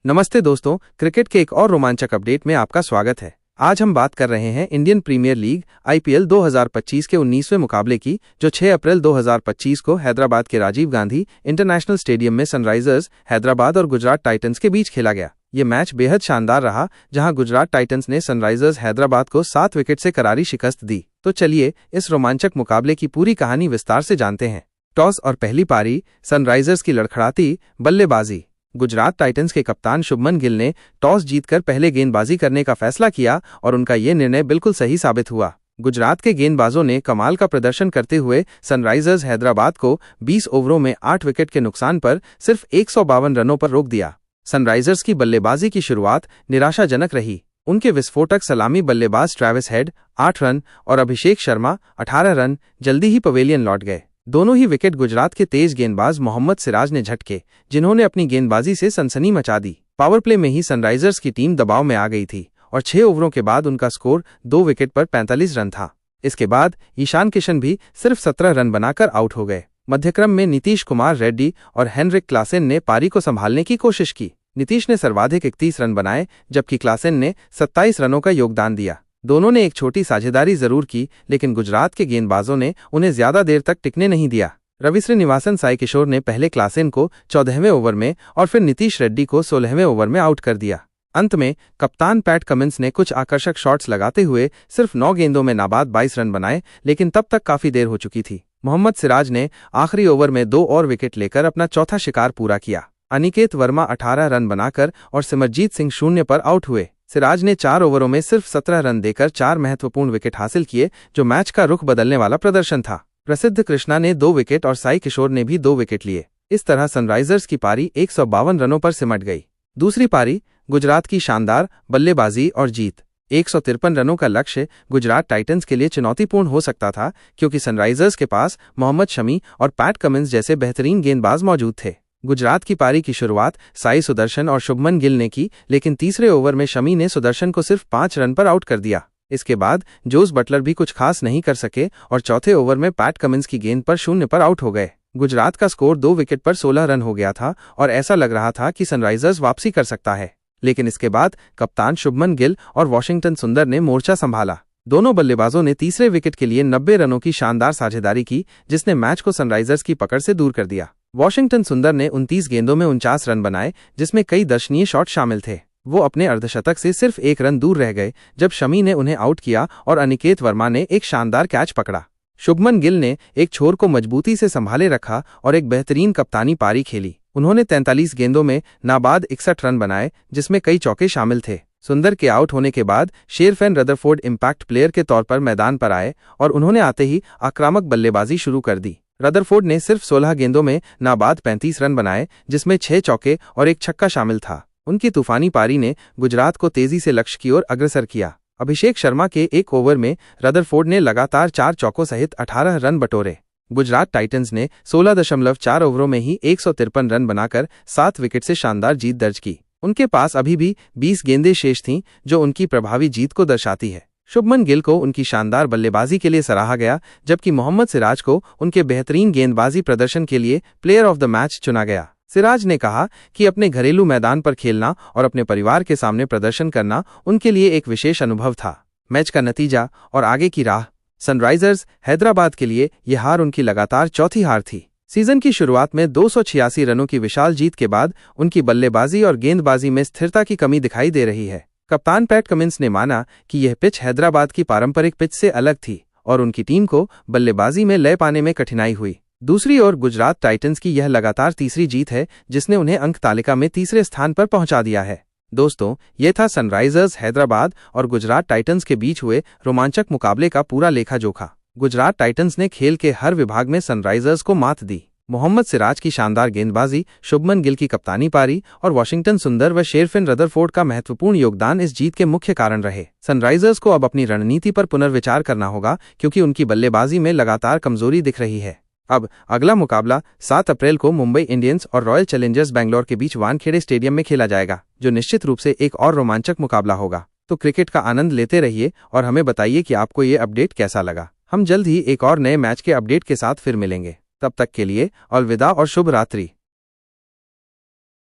नमस्ते दोस्तों, क्रिकेट के एक और रोमांचक अपडेट में आपका स्वागत है। आज हम बात कर रहे हैं इंडियन प्रीमियर लीग आईपीएल 2025 के 19वें मुकाबले की, जो 6 अप्रैल 2025 को हैदराबाद के राजीव गांधी इंटरनेशनल स्टेडियम में सनराइजर्स हैदराबाद और गुजरात टाइटंस के बीच खेला गया। ये मैच बेहद शानदार रहा, जहां गुजरात टाइटंस ने सनराइजर्स हैदराबाद को 7 विकेट से करारी शिकस्त दी। तो चलिए इस रोमांचक मुकाबले की पूरी कहानी विस्तार से जानते हैं। टॉस और पहली पारी, सनराइजर्स की लड़खड़ाती बल्लेबाजी। गुजरात टाइटंस के कप्तान शुभमन गिल ने टॉस जीतकर पहले गेंदबाजी करने का फैसला किया और उनका ये निर्णय बिल्कुल सही साबित हुआ। गुजरात के गेंदबाजों ने कमाल का प्रदर्शन करते हुए सनराइजर्स हैदराबाद को 20 ओवरों में 8 विकेट के नुकसान पर सिर्फ 152 रनों पर रोक दिया। सनराइजर्स की बल्लेबाजी की शुरुआत निराशाजनक रही। उनके विस्फोटक सलामी बल्लेबाज ट्रेविस हेड 8 रन और अभिषेक शर्मा 18 रन जल्दी ही पवेलियन लौट गए। दोनों ही विकेट गुजरात के तेज गेंदबाज मोहम्मद सिराज ने झटके, जिन्होंने अपनी गेंदबाजी से सनसनी मचा दी। पावर प्ले में ही सनराइजर्स की टीम दबाव में आ गई थी और 6 ओवरों के बाद उनका स्कोर 2 विकेट पर 45 रन था। इसके बाद ईशान किशन भी सिर्फ 17 रन बनाकर आउट हो गए। मध्यक्रम में नीतीश कुमार रेड्डी और हेनरिक क्लासेन ने पारी को संभालने की कोशिश की। नीतीश ने सर्वाधिक 31 रन बनाए, जबकि क्लासेन ने 27 रनों का योगदान दिया। दोनों ने एक छोटी साझेदारी जरूर की, लेकिन गुजरात के गेंदबाजों ने उन्हें ज्यादा देर तक टिकने नहीं दिया। रवि श्रीनिवासन साई किशोर ने पहले क्लासेन को 14वें ओवर में और फिर नीतीश रेड्डी को 16वें ओवर में आउट कर दिया। अंत में कप्तान पैट कमिंस ने कुछ आकर्षक शॉट्स लगाते हुए सिर्फ 9 गेंदों में नाबाद 22 रन बनाए, लेकिन तब तक काफी देर हो चुकी थी। मोहम्मद सिराज ने आखिरी ओवर में 2 और विकेट लेकर अपना चौथा शिकार पूरा किया। अनिकेत वर्मा 18 रन बनाकर और सिमरजीत सिंह 0 पर आउट हुए। सिराज ने 4 ओवरों में सिर्फ 17 रन देकर 4 महत्वपूर्ण विकेट हासिल किए, जो मैच का रुख बदलने वाला प्रदर्शन था। प्रसिद्ध कृष्णा ने 2 विकेट और साई किशोर ने भी 2 विकेट लिए। इस तरह सनराइजर्स की पारी 152 रनों पर सिमट गई। दूसरी पारी, गुजरात की शानदार बल्लेबाजी और जीत। 153 रनों का लक्ष्य गुजरात टाइटंस के लिए चुनौतीपूर्ण हो सकता था, क्योंकि सनराइजर्स के पास मोहम्मद शमी और पैट कमिंस जैसे बेहतरीन गेंदबाज मौजूद थे। गुजरात की पारी की शुरुआत साई सुदर्शन और शुभमन गिल ने की, लेकिन तीसरे ओवर में शमी ने सुदर्शन को सिर्फ 5 रन पर आउट कर दिया। इसके बाद जोस बटलर भी कुछ खास नहीं कर सके और चौथे ओवर में पैट कमिंस की गेंद पर 0 पर आउट हो गए। गुजरात का स्कोर 2 विकेट पर 16 रन हो गया था और ऐसा लग रहा था कि सनराइजर्स वापसी कर सकता है। लेकिन इसके बाद कप्तान शुभमन गिल और वॉशिंगटन सुंदर ने मोर्चा संभाला। दोनों बल्लेबाजों ने तीसरे विकेट के लिए 90 रनों की शानदार साझेदारी की, जिसने मैच को सनराइजर्स की पकड़ से दूर कर दिया। वॉशिंगटन सुंदर ने 29 गेंदों में 49 रन बनाए, जिसमें कई दर्शनीय शॉट शामिल थे। वो अपने अर्धशतक से सिर्फ 1 रन दूर रह गए जब शमी ने उन्हें आउट किया और अनिकेत वर्मा ने एक शानदार कैच पकड़ा। शुभमन गिल ने एक छोर को मजबूती से संभाले रखा और एक बेहतरीन कप्तानी पारी खेली। उन्होंने 43 गेंदों में नाबाद 61 रन बनाए, जिसमें कई चौके शामिल थे। सुंदर के आउट होने के बाद शेरफैन रदरफोर्ड इम्पैक्ट प्लेयर के तौर पर मैदान पर आए और उन्होंने आते ही आक्रामक बल्लेबाजी शुरू कर दी। रदरफोर्ड ने सिर्फ 16 गेंदों में नाबाद 35 रन बनाए, जिसमें 6 चौके और एक छक्का शामिल था। उनकी तूफानी पारी ने गुजरात को तेजी से लक्ष्य की ओर अग्रसर किया। अभिषेक शर्मा के 1 ओवर में रदरफोर्ड ने लगातार 4 चौकों सहित 18 रन बटोरे। गुजरात टाइटंस ने 16.4 ओवरों में ही 153 रन बनाकर 7 विकेट से शानदार जीत दर्ज की। उनके पास अभी भी 20 गेंदें शेष थीं, जो उनकी प्रभावी जीत को दर्शाती है। शुभमन गिल को उनकी शानदार बल्लेबाजी के लिए सराहा गया, जबकि मोहम्मद सिराज को उनके बेहतरीन गेंदबाजी प्रदर्शन के लिए प्लेयर ऑफ द मैच चुना गया। सिराज ने कहा कि अपने घरेलू मैदान पर खेलना और अपने परिवार के सामने प्रदर्शन करना उनके लिए एक विशेष अनुभव था। मैच का नतीजा और आगे की राह। सनराइजर्स हैदराबाद के लिए यह हार उनकी लगातार चौथी हार थी। सीजन की शुरुआत में 286 रनों की विशाल जीत के बाद उनकी बल्लेबाजी और गेंदबाजी में स्थिरता की कमी दिखाई दे रही है। कप्तान पैट कमिंस ने माना कि यह पिच हैदराबाद की पारंपरिक पिच से अलग थी और उनकी टीम को बल्लेबाजी में लय पाने में कठिनाई हुई। दूसरी ओर गुजरात टाइटंस की यह लगातार तीसरी जीत है, जिसने उन्हें अंक तालिका में तीसरे स्थान पर पहुंचा दिया है। दोस्तों, यह था सनराइजर्स हैदराबाद और गुजरात टाइटंस के बीच हुए रोमांचक मुकाबले का पूरा लेखा जोखा। गुजरात टाइटंस ने खेल के हर विभाग में सनराइजर्स को मात दी। मोहम्मद सिराज की शानदार गेंदबाजी, शुभमन गिल की कप्तानी पारी और वॉशिंगटन सुंदर व शेरफैन रदरफोर्ड का महत्वपूर्ण योगदान इस जीत के मुख्य कारण रहे। सनराइजर्स को अब अपनी रणनीति पर पुनर्विचार करना होगा, क्योंकि उनकी बल्लेबाजी में लगातार कमजोरी दिख रही है। अब अगला मुकाबला 7 अप्रैल को मुंबई इंडियंस और रॉयल चैलेंजर्स बैंगलोर के बीच वानखेड़े स्टेडियम में खेला जाएगा, जो निश्चित रूप से एक और रोमांचक मुकाबला होगा। तो क्रिकेट का आनंद लेते रहिए और हमें बताइए कि आपको ये अपडेट कैसा लगा। हम जल्द ही एक और नए मैच के अपडेट के साथ फिर मिलेंगे। तब तक के लिए अलविदा और शुभ रात्रि।